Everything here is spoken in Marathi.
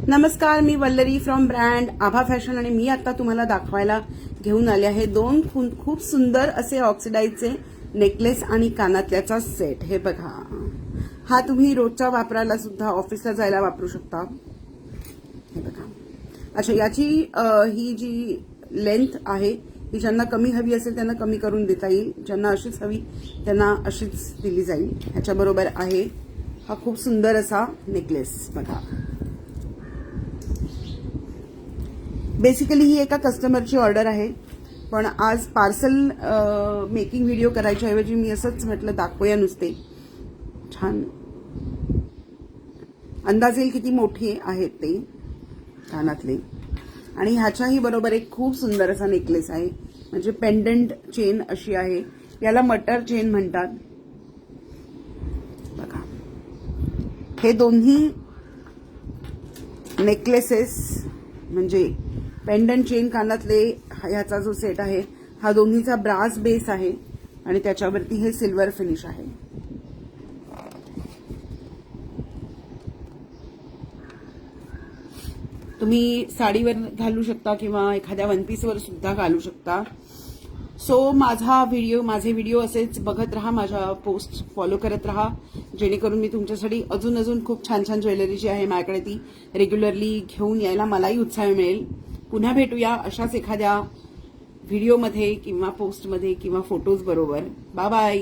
नमस्कार, मी Vallari from brand Aabha fashion आणि मी आता तुम्हाला दाखवायला घेऊन आले आहे दोन खूप सुंदर असे ऑक्सिडाईजचे नेकलेस आणि कानातल्याचा सेट. हे बघा, हा तुम्ही रोजच्या वापराला सुद्धा ऑफिसला जायला वापरू शकता. हे बघा, अच्छा याची ही जी लेंथ आहे ही ज्यांना कमी हवी असेल त्यांना कमी करून देता येईल, ज्यांना अशीच हवी त्यांना अशीच दिली जाईल. ह्याच्याबरोबर आहे हा खूप सुंदर असा नेकलेस. बघा, बेसिकली ही एका कस्टमरची ऑर्डर आहे, पण आज पार्सल मेकिंग व्हिडिओ करायच्या ऐवजी मी असंच म्हटलं दाखवूया नुसते. छान अंदाज येईल किती मोठी आहेत ते कानातले. आणि ह्याच्याही बरोबर एक खूप सुंदर असा नेकलेस आहे, म्हणजे पेंडंट चेन अशी आहे, याला मटर चेन म्हणतात. बघा, हे दोन्ही नेकलेसेस म्हणजे पेंडंट चेन कानातले ह्याचा जो सेट आहे हा दोन्हीचा ब्रास बेस आहे आणि त्याच्यावरती हे सिल्वर फिनिश आहे. तुम्ही साडीवर घालू शकता किंवा एखाद्या वन पीसवर सुद्धा घालू शकता. सो माझे व्हिडिओ असेच बघत राहा, माझ्या पोस्ट फॉलो करत राहा, जेणेकरून मी तुमच्यासाठी अजून खूप छान छान ज्वेलरी जी आहे माझ्याकडे ती रेग्युलरली घेऊन यायला मलाही उत्साह मिळेल. पुन्हा भेटूया अशाच एखाद्या व्हिडिओमध्ये किंवा पोस्टमध्ये किंवा फोटोज बरोबर. Bye bye.